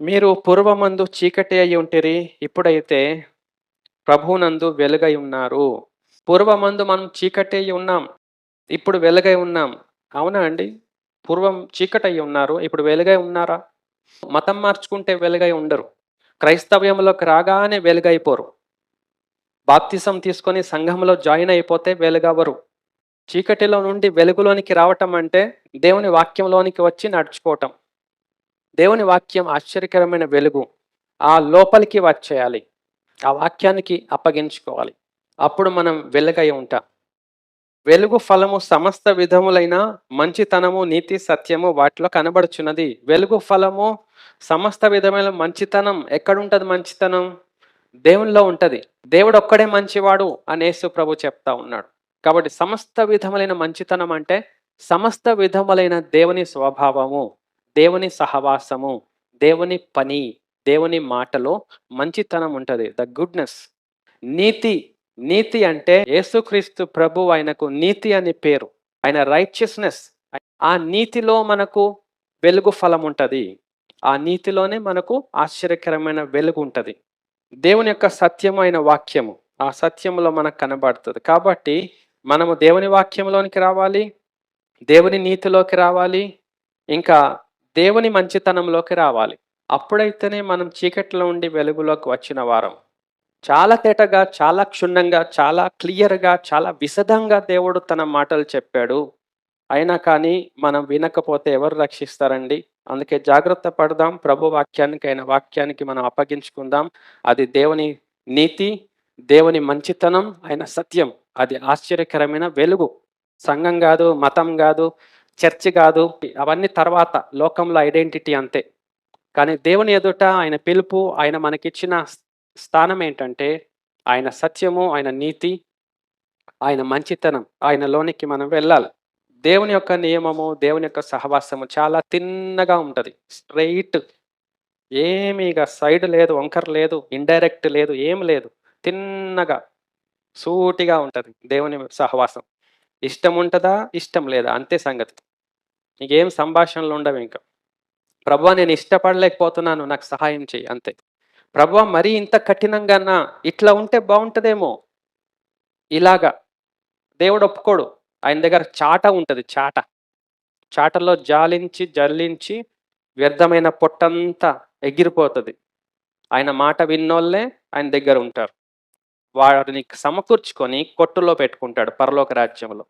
మీరు పూర్వమందు చీకటి అయి ఉంటిరి, ఇప్పుడైతే ప్రభువునందు వెలుగై ఉన్నారు. పూర్వమందు మనం చీకటి అయి ఉన్నాం. ఇప్పుడు వెలుగై ఉన్నాం. అవునా అండి? పూర్వం చీకటయ్యి ఉన్నారు. ఇప్పుడు వెలుగై ఉన్నారా? మతం మార్చుకుంటే వెలుగై ఉండరు. క్రైస్తవ్యంలోకి రాగానే వెలుగైపోరు. బాప్తిసం తీసుకొని సంఘంలో జాయిన్ అయిపోతే వెలుగవ్వరు. చీకటిలో నుండి వెలుగులోనికి రావటం అంటే దేవుని వాక్యంలోనికి వచ్చి నడుచుకోవటం. దేవుని వాక్యం ఆశ్చర్యకరమైన వెలుగు. ఆ లోపలికి వచ్చేయాలి. ఆ వాక్యానికి అప్పగించుకోవాలి. అప్పుడు మనం వెలుగై ఉంటాం. వెలుగు ఫలము సమస్త విధములైన మంచితనము, నీతి, సత్యము వాటిలో కనబడుచున్నది. వెలుగు ఫలము సమస్త విధమైన మంచితనం ఎక్కడుంటది మంచితనం? దేవునిలో ఉంటది. దేవుడు ఒక్కడే మంచివాడు అని యేసు ప్రభు చెప్తా ఉన్నాడు. కాబట్టి సమస్త విధములైన మంచితనం అంటే సమస్త విధములైన దేవుని స్వభావము, దేవుని సహవాసము, దేవుని పని, దేవుని మాటలో మంచితనం ఉంటది. The goodness. నీతి. నీతి అంటే యేసుక్రీస్తు ప్రభు ఆయనకు నీతి అని పేరు. ఆయన రైచియస్‌నెస్. ఆ నీతిలో మనకు వెలుగు ఫలం ఉంటది. ఆ నీతిలోనే మనకు ఆశ్చర్యకరమైన వెలుగు ఉంటది. దేవుని యొక్క సత్యమైన వాక్యము. ఆ సత్యములో మనకు కనబడుతది. కాబట్టి మనము దేవుని వాక్యంలోనికి రావాలి. దేవుని నీతిలోకి రావాలి. ఇంకా దేవుని మంచితనంలోకి రావాలి. అప్పుడైతేనే మనం చీకటిలో ఉండి వెలుగులోకి వచ్చిన వారం. చాలా తేటగా, చాలా క్షుణ్ణంగా, చాలా క్లియర్‌గా, చాలా విశదంగా దేవుడు తన మాటలు చెప్పాడు. అయినా కానీ మనం వినకపోతే ఎవరు రక్షిస్తారండి? అందుకే జాగ్రత్త పడదాం. ప్రభు వాక్యానికి, ఆయన వాక్యానికి మనం అప్పగించుకుందాం. అది దేవుని నీతి, దేవుని మంచితనం, ఆయన సత్యం. అది ఆశ్చర్యకరమైన వెలుగు. సంఘం గాదు, మతం గాదు, చర్చ్ గాదు, అవన్నీ తర్వాత. లోకంలో ఐడెంటిటీ అంతే. కానీ దేవుని ఎదుట ఆయన పిలుపు, ఆయన మనకిచ్చిన స్థానం ఏంటంటే, ఆయన సత్యము, ఆయన నీతి, ఆయన మంచితనం, ఆయనలోనికి మనం వెళ్ళాలి. దేవుని యొక్క నియమము, దేవుని యొక్క సహవాసము చాలా తిన్నగా ఉంటది. స్ట్రెయిట్. ఏమి ఇగ సైడ్ లేదు, వంకర లేదు, ఇండైరెక్ట్ లేదు, ఏం లేదు. తిన్నగా, సూటిగా ఉంటది దేవుని సహవాసం. ఇష్టం ఉంటదా? ఇష్టం లేదా? అంతే సంగతి. ఇంకేం సంభాషణలుండవింక. ప్రభువా నేను ఇష్టపడలేకపోతున్నాను. నాకు సహాయం చెయ్యి అంతే. ప్రభువా మరీ ఇంత కఠినంగానా? ఇట్లా ఉంటే బావుంటదేమో. ఇలాగా. దేవుడు ఒప్పుకోడు. ఆయన దగ్గర చాట ఉంటది చాట. చాటలో జాలించి, జల్లించి వ్యర్థమైన పొట్టంతా ఎగిరిపోతది. ఆయన మాట విన్నోళ్ళే ఆయన దగ్గర ఉంటారు. వారిని సమకూర్చుకొని కొట్టులో పెట్టుకుంటాడు పరలోక రాజ్యంలో.